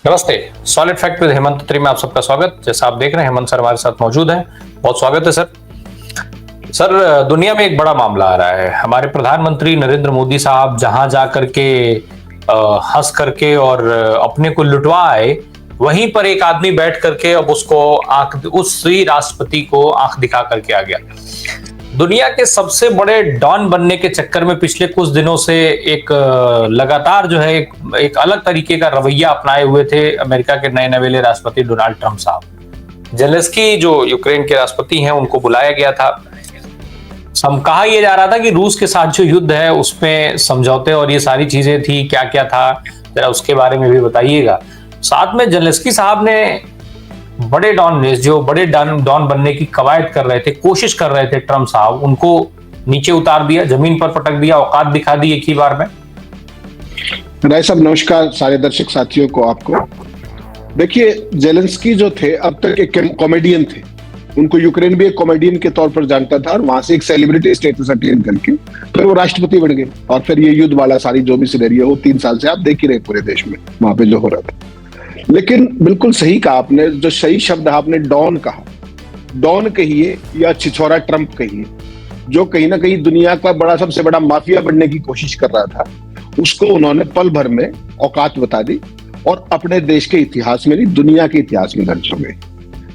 नमस्ते। Solid fact with Hemant त्रि में आप सबका स्वागत। जैसा आप देख रहे हैं हेमंत सर हमारे साथ मौजूद हैं। बहुत स्वागत है सर। सर, दुनिया में एक बड़ा मामला आ रहा है। हमारे प्रधानमंत्री नरेंद्र मोदी साहब जहां जा करके हंस करके और अपने को लुटवा आए, वहीं पर एक आदमी बैठ करके अब उसको उसी राष्ट्रपति को आंख दिखा करके आ गया। दुनिया के सबसे बड़े डॉन बनने के चक्कर में पिछले कुछ दिनों से एक लगातार जो है एक अलग तरीके का रवैया अपनाए हुए थे अमेरिका के नए नवेले राष्ट्रपति डोनाल्ड ट्रंप साहब। जेलेंस्की जो यूक्रेन के राष्ट्रपति हैं उनको बुलाया गया था। कहा यह जा रहा था कि रूस के साथ जो युद्ध है उसमें समझौते और ये सारी चीजें थी, क्या क्या था, जरा उसके बारे में भी बताइएगा। साथ में जेलेंस्की साहब ने बड़े डॉन बनने की कवायद कर रहे थे, कोशिश कर रहे थे ट्रंप साहब, उनको नीचे उतार दिया, जमीन पर पटक दिया, औकात दिखा दी एक ही बार में। राय साहब नमस्कार, सारे दर्शक साथियों को आपको। देखिए, जेलेंस्की जो थे अब तक एक कॉमेडियन थे। उनको यूक्रेन भी एक कॉमेडियन के तौर पर जानता था और वहां से एक सेलिब्रिटी स्टेटस अटेन करके फिर वो राष्ट्रपति बन गए। और फिर ये युद्ध वाला सारी जो भी सिनेरियो वो 3 साल से आप देख ही रहे पूरे देश में वहां पे जो हो रहा था। लेकिन बिल्कुल सही कहा आपने, जो सही शब्द आपने डॉन कहा, डॉन कहिए या छिछोरा ट्रंप कहिए, जो कहीं ना कहीं दुनिया का सबसे बड़ा माफिया बनने की कोशिश कर रहा था, उसको उन्होंने पल भर में औकात बता दी और अपने देश के इतिहास में नहीं दुनिया के इतिहास में दर्ज हो गए।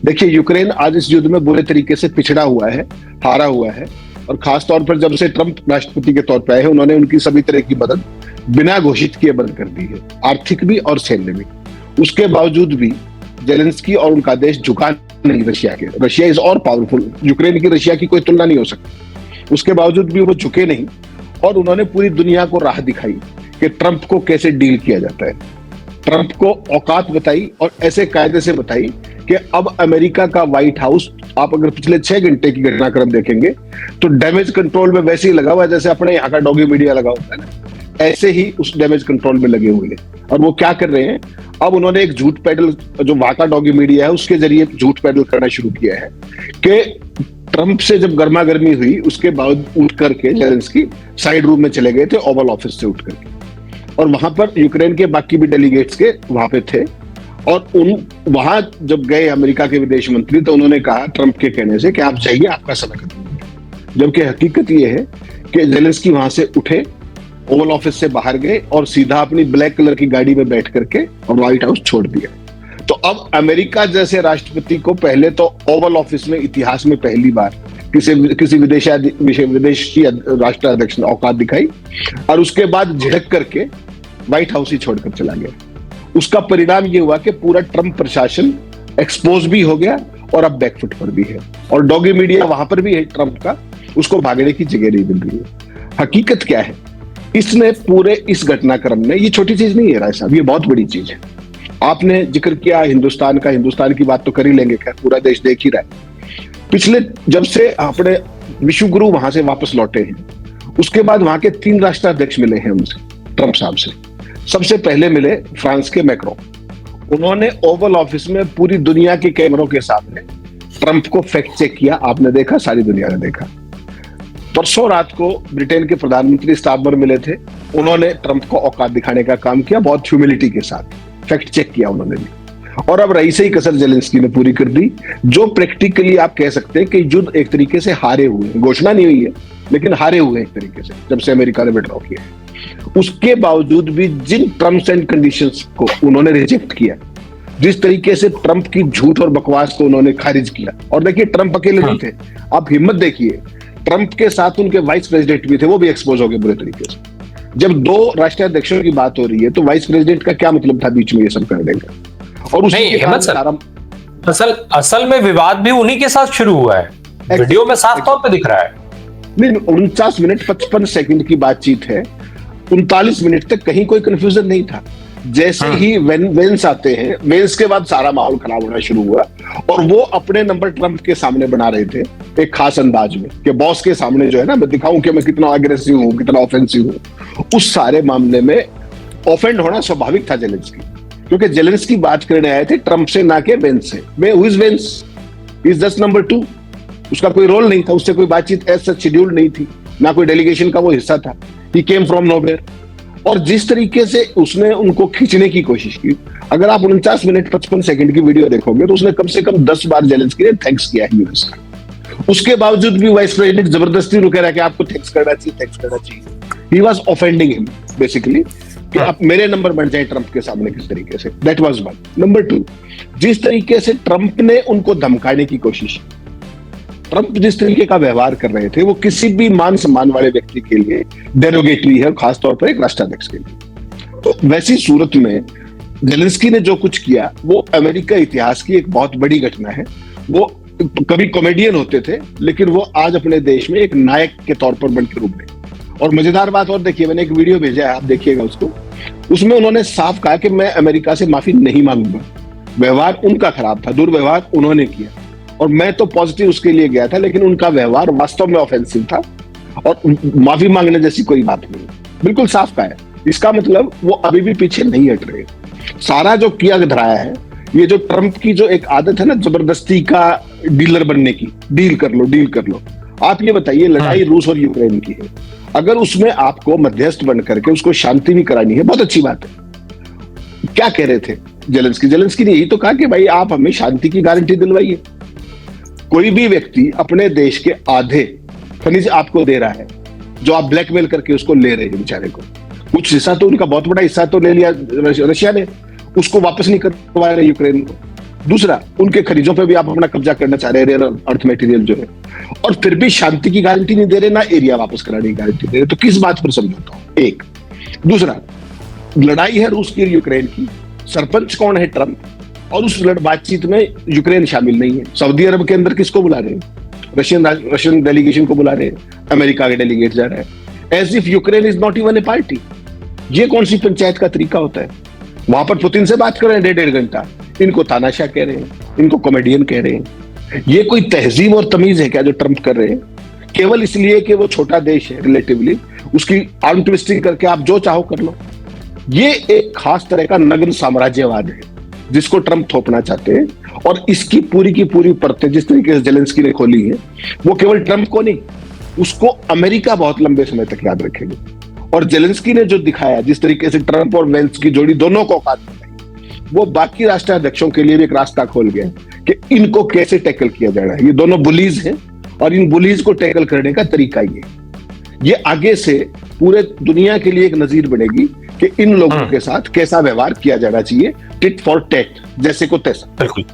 देखिए, यूक्रेन आज इस युद्ध में बुरे तरीके से पिछड़ा हुआ है, हारा हुआ है, और खासतौर पर जब से ट्रंप राष्ट्रपति के तौर पर आए हैं उन्होंने उनकी सभी तरह की मदद बिना घोषित किए बंद कर दी है, आर्थिक भी और सैन्य भी। उसके बावजूद भी जेलेंस्की और उनका देश झुका नहीं रशिया के। रशिया इज और पावरफुल, यूक्रेन की रशिया की कोई तुलना नहीं हो सकती। उसके बावजूद भी वो झुके नहीं और उन्होंने पूरी दुनिया को राह दिखाई कि ट्रंप को कैसे डील किया जाता है। ट्रंप को औकात बताई और ऐसे कायदे से बताई कि अब अमेरिका का व्हाइट हाउस, आप अगर पिछले 6 घंटे की घटनाक्रम देखेंगे तो डैमेज कंट्रोल में वैसे ही लगा हुआ है जैसे अपने यहाँ का डॉगी मीडिया लगा होता है ना, ऐसे ही उस डैमेज कंट्रोल में लगे हुए हैं। और वो क्या कर रहे हैं, अब उन्होंने एक झूठ पैडल, जो वहां का डॉगी मीडिया है उसके जरिए झूठ पैडल करना शुरू किया है कि ट्रंप से जब गर्मा गर्मी हुई उसके बाद उठ करके जेलेंस्की साइड रूम में चले गए थे, ओवल ऑफिस से उठ करके, और वहां पर यूक्रेन के बाकी भी डेलीगेट्स के वहां पे थे। और वहां जब गए अमेरिका के विदेश मंत्री तो उन्होंने कहा ट्रंप के कहने से कि आप जाइए, आपका समय खत्म। जबकि हकीकत यह है कि जेलेंस्की वहां से उठे, ओवल ऑफिस से बाहर गए और सीधा अपनी ब्लैक कलर की गाड़ी में बैठ करके और व्हाइट हाउस छोड़ दिया। तो अब अमेरिका जैसे राष्ट्रपति को पहले तो ओवल ऑफिस में इतिहास में पहली बार किसी विदेशी राष्ट्राध्यक्ष ने औकात दिखाई और उसके बाद झिड़क करके व्हाइट हाउस ही छोड़कर चला गया। उसका परिणाम यह हुआ कि पूरा ट्रंप प्रशासन एक्सपोज भी हो गया और अब बैकफुट पर भी है, और डॉगी मीडिया वहां पर भी है ट्रंप का, उसको भागने की जगह नहीं मिल रही है। हकीकत क्या है, इसने पूरे इस घटनाक्रम में, ये छोटी चीज नहीं है राय साहब, ये बहुत बड़ी चीज है। आपने जिक्र किया हिंदुस्तान का, हिंदुस्तान की बात तो कर ही लेंगे, खैर पूरा देश देख ही रहा है। पिछले जब से अपने विश्व गुरु वहां से वापस लौटे हैं, उसके बाद वहां के 3 राष्ट्राध्यक्ष मिले हैं उनसे, ट्रंप साहब से। सबसे पहले मिले फ्रांस के मैक्रो। उन्होंने ओवल ऑफिस में पूरी दुनिया के कैमरों के सामने ट्रंप को फैक्ट चेक किया, आपने देखा, सारी दुनिया ने देखा। परसों रात को ब्रिटेन के प्रधानमंत्री स्टारमर मिले थे, उन्होंने ट्रंप को औकात दिखाने का काम किया, बहुत ह्यूमिलिटी के साथ फैक्ट चेक किया उन्होंने भी। और अब रईसे ही कसर जेलेंस्की ने पूरी कर दी, जो प्रैक्टिकली आप कह सकते हैं कि युद्ध एक तरीके से हारे हुए हैं। घोषणा नहीं हुई है लेकिन हारे हुए एक तरीके से जब से अमेरिका ने विड्रॉ किया है। उसके बावजूद भी जिन टर्म्स एंड कंडीशंस को उन्होंने रिजेक्ट किया, जिस तरीके से ट्रंप की झूठ और बकवास को उन्होंने खारिज किया, और देखिए ट्रंप अकेले नहीं थे, आप हिम्मत देखिए, ट्रंप के साथ उनके वाइस प्रेसिडेंट भी थे, वो भी एक्सपोज हो गए बुरे तरीके से। जब 2 राष्ट्राध्यक्षों की बात हो रही है तो वाइस प्रेसिडेंट का क्या मतलब था बीच में ये सब करने का? और असल में विवाद भी उन्हीं के साथ शुरू हुआ है, वीडियो में साफ तौर पे दिख रहा है। नहीं, 49 मिनट 55 सेकंड की बातचीत है, 39 मिनट तक कहीं कोई कंफ्यूजन नहीं था। जैसे ही वेंस आते हैं, वेंस के बाद सारा माहौल खराब होना शुरू हुआ और वो अपने नंबर ट्रंप के सामने बना रहे थे एक खास अंदाज में कि बॉस के सामने जो है ना, मैं दिखाऊं कि मैं कितना अग्रेसिव हूं, कितना ऑफेंसिव हूं। उस सारे मामले में ऑफेंड होना स्वाभाविक था जेलेंस्की, क्योंकि जेलेंस्की बात करने आए थे ट्रंप से, ना कि वेंस से। Who is Vance? Is just number 2, उसका कोई रोल नहीं था, उससे कोई बातचीत ऐसा शेड्यूल नहीं थी, ना कोई डेलीगेशन का वो हिस्सा था। ही केम फ्रॉम नोवेयर। और जिस तरीके से उसने उनको खींचने की कोशिश की, अगर आप 49 मिनट 55 सेकंड की वीडियो देखोगे तो उसने कम से कम 10 बार जेलेंस्की ने थैंक्स किया है यूएस का। उसके बावजूद भी वाइस प्रेसिडेंट जबरदस्ती रुके रहा कि आपको थैंक्स करना चाहिए। He was offending him basically कि आप मेरे नंबर बन जाए ट्रंप के सामने किस तरीके से। That was one. नंबर 2, जिस तरीके से ट्रंप ने उनको धमकाने की कोशिश की, ट्रंप जिस तरीके का व्यवहार कर रहे थे वो किसी भी मान सम्मान वाले व्यक्ति के लिए डेरोगेटरी है, खासतौर पर एक राष्ट्राध्यक्ष के लिए। तो वैसी सूरत में जेलेंस्की ने जो कुछ किया वो अमेरिका इतिहास की एक बहुत बड़ी घटना है। वो कभी कॉमेडियन होते थे लेकिन वो आज अपने देश में एक नायक के तौर पर बनकर उभरे। और मजेदार बात और देखिए, मैंने एक वीडियो भेजा है, आप देखिएगा उसको। उसमें उन्होंने साफ कहा कि मैं अमेरिका से माफी नहीं मांगूंगा, व्यवहार उनका खराब था, दुर्व्यवहार उन्होंने किया और मैं तो पॉजिटिव उसके लिए गया था, लेकिन उनका व्यवहार वास्तव में ऑफेंसिव था और माफी मांगने जैसी कोई बात नहीं। बिल्कुल साफ कहा है। इसका मतलब वो अभी भी पीछे नहीं हट रहे। सारा जो किया धराया है, ये जो ट्रंप की जो एक आदत है ना जबरदस्ती का डीलर बनने की, डील कर लो। आप ये बताइए, लड़ाई रूस और यूक्रेन की है, अगर उसमें आपको मध्यस्थ बन करके उसको शांति भी करानी है, बहुत अच्छी बात है। क्या कह रहे थे जेलेंस्की ने यही तो कहा कि भाई आप हमें शांति की गारंटी दिलवाइए। कोई भी व्यक्ति अपने देश के आधे खनिज आपको दे रहा है जो आप ब्लैकमेल करके उसको ले रहे हैं बेचारे को। कुछ हिस्सा तो उनका बहुत बड़ा हिस्सा तो ले लिया रशिया ने, उसको वापस नहीं करवा रहे यूक्रेन को। दूसरा, उनके खनिजों पे भी आप अपना कब्जा करना चाह रहे हैं, रेयर अर्थ मटेरियल जो है, और फिर भी शांति की गारंटी नहीं दे रहे, ना एरिया वापस कराने की गारंटी दे रहे। तो किस बात पर समझौता हो? एक। दूसरा, लड़ाई है रूस की यूक्रेन की, सरपंच कौन है? ट्रंप। और उस बातचीत में यूक्रेन शामिल नहीं है। सऊदी अरब के अंदर किसको बुला रहे हैं? रशियन डेलीगेशन को बुला रहे हैं, अमेरिका के डेलीगेट जा रहे हैं, as if Ukraine is not even a party. ये कौन सी पंचायत का तरीका होता है? वहां पर पुतिन से बात कर रहे हैं 1.5 घंटा, इनको तानाशाह कह रहे हैं, इनको कॉमेडियन कह रहे हैं। ये कोई तहजीब और तमीज है क्या जो ट्रंप कर रहे हैं? केवल इसलिए कि वो छोटा देश है रिलेटिवली, उसकी आर्म ट्विस्टिंग करके आप जो चाहो कर लो। ये एक खास तरह का नग्न साम्राज्यवाद है जिसको ट्रंप थोपना चाहते हैं। और इसकी पूरी की पूरी परतें जिस तरीके से जेलेंस्की ने खोली है, वो केवल ट्रंप को नहीं, उसको अमेरिका बहुत लंबे समय तक याद रखेगी। और जेलेंस्की ने जो दिखाया, जिस तरीके से ट्रंप और वेंस की जोड़ी दोनों को औकात बताई, वो बाकी राष्ट्राध्यक्षों के लिए भी एक रास्ता खोल गया कि इनको कैसे टैकल किया जाना है। ये दोनों बुलीज हैं और इन बुलीज को टैकल करने का तरीका ये आगे से पूरे दुनिया के लिए एक नजीर बनेगी कि इन लोगों के साथ कैसा व्यवहार किया जाना चाहिए, टिट फॉर टैट, जैसे को तैसा। बिल्कुल।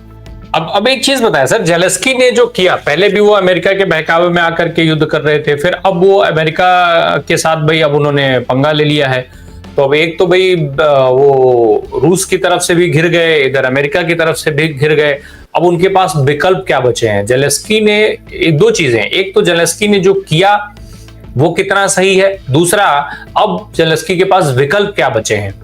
अब एक चीज बताएं सर, जेलेंस्की ने जो किया, पहले भी वो अमेरिका के बहकावे में आकर के युद्ध कर रहे थे, फिर अब वो अमेरिका के साथ भाई अब उन्होंने पंगा ले लिया है। तो अब एक तो भाई वो रूस की तरफ से भी घिर गए, इधर अमेरिका की तरफ से भी घिर गए। अब उनके पास विकल्प क्या बचे हैं? जेलेंस्की ने दो चीजें, एक तो जेलेंस्की ने जो किया वो कितना सही है, दूसरा अब जेलेंस्की के पास विकल्प क्या बचे हैं?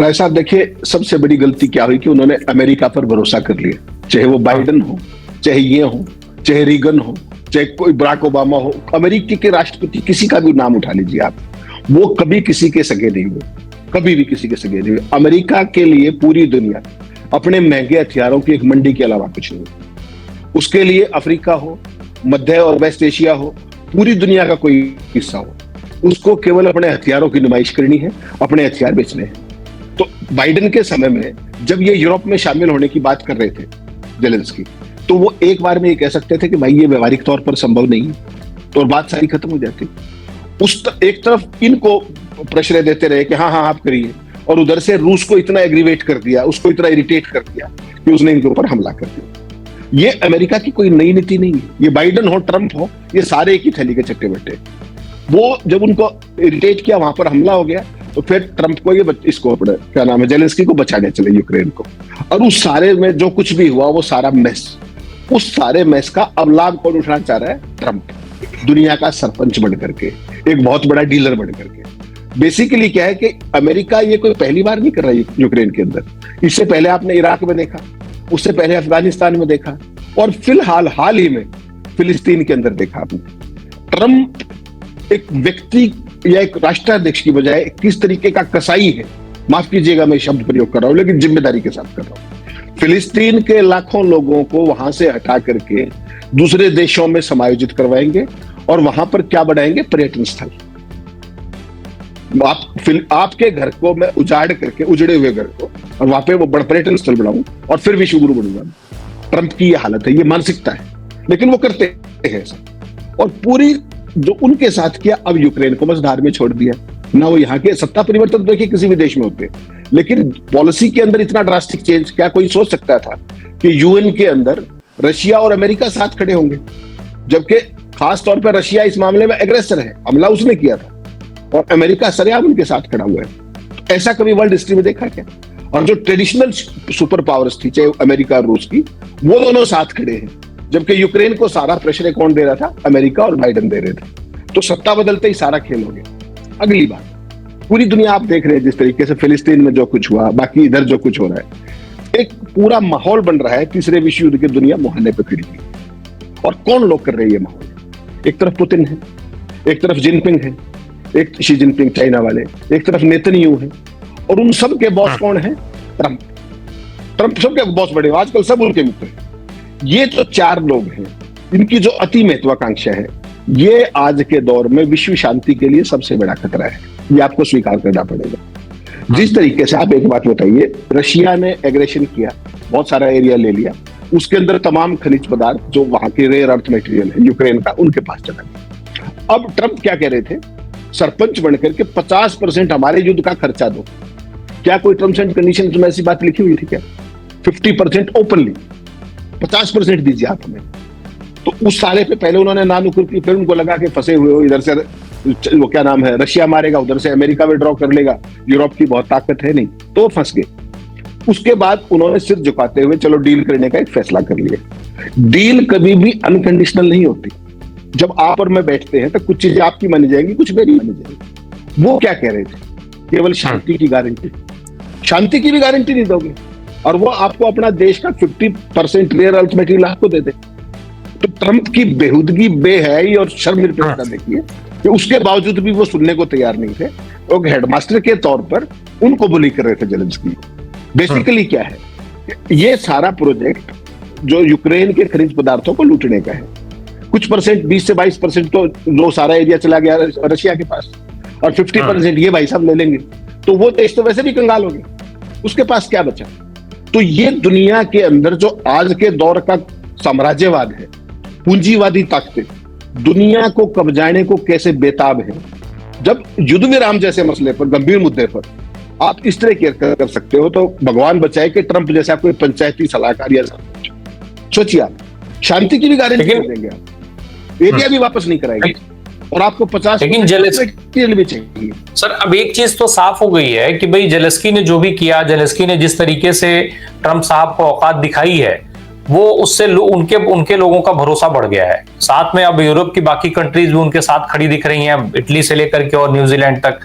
राय साहब देखिए, सबसे बड़ी गलती क्या हुई कि उन्होंने अमेरिका पर भरोसा कर लिया। चाहे वो बाइडेन हो, चाहे ये हो, चाहे रीगन हो, चाहे कोई बराक ओबामा हो, अमेरिका के राष्ट्रपति किसी का भी नाम उठा लीजिए आप, वो कभी किसी के सगे नहीं हुए, कभी भी किसी के सगे नहीं हुए। अमेरिका के लिए पूरी दुनिया अपने महंगे हथियारों की एक मंडी के अलावा कुछ नहीं। उसके लिए अफ्रीका हो, मध्य और वेस्ट एशिया हो, पूरी दुनिया का कोई हिस्सा हो, उसको केवल अपने हथियारों की नुमाइश करनी है, अपने हथियार बेचने हैं। तो बाइडेन के समय में जब ये यूरोप में शामिल होने की बात कर रहे थे जेलेंस्की, तो वो एक बार में ये कह सकते थे कि भाई ये व्यवहारिक तौर पर संभव नहीं है, तो बात सारी खत्म हो जाती। एक तरफ इनको प्रेशर देते रहे कि हाँ आप करिए, और उधर से रूस को इतना एग्रीवेट कर दिया, उसको इतना इरिटेट कर दिया कि उसने इनके ऊपर हमला कर दिया। ये अमेरिका की कोई नई नीति नहीं है। ये बाइडेन हो, ट्रंप हो, ये सारे एक ही थैली के चट्टे बट्टे। वो जब उनको इरिटेट किया, वहां पर हमला हो गया, तो फिर ट्रंप को इसको अपने क्या नाम है जेलेंस्की को बचाने चले यूक्रेन को। और उस सारे में जो कुछ भी हुआ वो सारा मैस, उस सारे मैस का अब लाभ कौन उठाना चाह रहा है? ट्रंप, दुनिया का सरपंच बन करके, एक बहुत बड़ा डीलर बन करके। बेसिकली क्या है कि अमेरिका ये कोई पहली बार नहीं कर रहा है यूक्रेन के अंदर। इससे पहले आपने इराक में देखा, उससे पहले अफगानिस्तान में देखा, और फिलहाल हाल ही में फिलिस्तीन के अंदर देखा आपने। ट्रंप एक व्यक्ति या एक राष्ट्राध्यक्ष की बजाय किस तरीके का कसाई है, माफ कीजिएगा मैं शब्द प्रयोग कर रहा हूं, लेकिन जिम्मेदारी के साथ कर रहा हूं। फिलिस्तीन के लाखों लोगों को वहां से हटा करके दूसरे देशों में समायोजित करवाएंगे और वहां पर क्या बढ़ाएंगे? पर्यटन स्थल। आपके घर को मैं उजाड़ करके, उजड़े हुए घर को, और वहां पे वो बड़ा पर्यटन स्थल बनाऊं और फिर विश्व गुरु बनूंगा। ट्रंप की ये हालत है, ये मानसिकता है, लेकिन वो करते हैं ऐसा। और पूरी जो उनके साथ किया, अब यूक्रेन को मझधार में छोड़ दिया ना। वो यहाँ के सत्ता परिवर्तन देखिए किसी भी देश में होते, लेकिन पॉलिसी के अंदर इतना ड्रास्टिक चेंज क्या कोई सोच सकता था कि यूएन के अंदर रशिया और अमेरिका साथ खड़े होंगे, जबकि खास तौर पर रशिया इस मामले में एग्रेसर है, हमला उसने किया था, और अमेरिका सरेआम उनके साथ खड़ा हुआ है। तो ऐसा कभी वर्ल्ड हिस्ट्री में देखा क्या? और जो ट्रेडिशनल सुपर पावर्स थी, चाहे अमेरिका और रूस की, वो दोनों साथ खड़े हैं, जबकि यूक्रेन को सारा प्रेशर कौन दे रहा था? अमेरिका और बाइडेन दे रहे थे। तो सत्ता बदलते ही सारा खेल हो गया। अगली बात, पूरी दुनिया आप देख रहे हैं जिस तरीके से फिलिस्तीन में जो कुछ हुआ, बाकी इधर जो कुछ हो रहा है, एक पूरा माहौल बन रहा है तीसरे विश्व युद्ध की दुनिया मुहाने पे खड़ी है। और कौन लोग कर रहे हैं ये माहौल? एक तरफ पुतिन है, एक तरफ जिनपिंग है, एक शी जिनपिंग चाइना वाले, एक तरफ नेतन्याहू है, और उन सब के बॉस कौन है? ट्रंप। ट्रंप सबके बॉस बड़े, आजकल सब उनके मित्र हैं। ये जो चार लोग हैं, इनकी जो अति महत्वाकांक्षा है, ये आज के दौर में विश्व शांति के लिए सबसे बड़ा खतरा है। ये आपको स्वीकार करना पड़ेगा। जिस तरीके से, आप एक बात बताइए, रशिया ने एग्रेशन किया, बहुत सारा एरिया ले लिया, उसके अंदर तमाम खनिज पदार्थ जो वहां के रेयर अर्थ मटेरियल है यूक्रेन का, उनके पास चला गया। अब ट्रंप क्या कह रहे थे? सरपंच बनकर के 50% हमारे युद्ध का खर्चा दो। क्या कोई टर्म्स एंड कंडीशंस में ऐसी बात लिखी हुई थी क्या? 50% ओपनली, 50% दीजिए आप हमें। तो उस साले पे पहले उन्होंने नानुकुर की, फिर उनको लगा कि फंसे हुए हो, इधर से वो क्या नाम है, रशिया मारेगा, उधर से अमेरिका विड्रॉ कर लेगा, यूरोप की बहुत ताकत है नहीं, तो फंस गए। उसके बाद उन्होंने सिर झुकाते हुए चलो डील करने का एक फैसला कर लिया। डील कभी भी अनकंडीशनल नहीं होती। जब आप और मैं बैठते हैं तो कुछ चीजें आपकी मानी जाएंगी, कुछ मेरी मानी जाएंगी। वो क्या कह रहे थे? केवल शांति की गारंटी। शांति की भी गारंटी नहीं दोगे, और वो आपको अपना देश का 50% रेयर अर्थ मटेरियल आपको दे दे। तो ट्रंप की बेहुदगी, बेहयाई और शर्मनिरपेक्षता देखिए कि उसके बावजूद भी वो सुनने को तैयार नहीं थे। वो हेडमास्टर के तौर पर उनको बुली कर रहे थे जेलेंस्की। बेसिकली क्या है, ये सारा प्रोजेक्ट जो यूक्रेन के खनिज पदार्थों को लूटने का है, कुछ परसेंट 20 से 22% तो वो सारा एरिया चला गया रशिया के पास, और 50% ये भाई साहब ले लेंगे, तो वो देश तो वैसे भी कंगाल हो गए, उसके पास क्या बचा? तो ये दुनिया के अंदर जो आज के दौर का साम्राज्यवाद है, पूंजीवादी ताकतें दुनिया को कब्जाने को कैसे बेताब है। जब युद्ध विराम जैसे मसले पर, गंभीर मुद्दे पर आप इस तरह केयर कर सकते हो, तो भगवान बचाए कि ट्रंप जैसा कोई पंचायती सलाहकार या सोचिए, आप शांति की भी गारंटी कर देंगे, आप एरिया भी वापस नहीं कराएंगे, और आपको 50 लेकिन मटेरियल भी चाहिए। सर, अब एक चीज तो साफ हो गई है कि भाई जेलेंस्की ने जो भी किया, जेलेंस्की ने जिस तरीके से ट्रंप साहब को औकात दिखाई है, वो उससे उनके लोगों का भरोसा बढ़ गया है। साथ में अब यूरोप की बाकी कंट्रीज भी उनके साथ खड़ी दिख रही हैं, इटली से लेकर के और न्यूजीलैंड तक।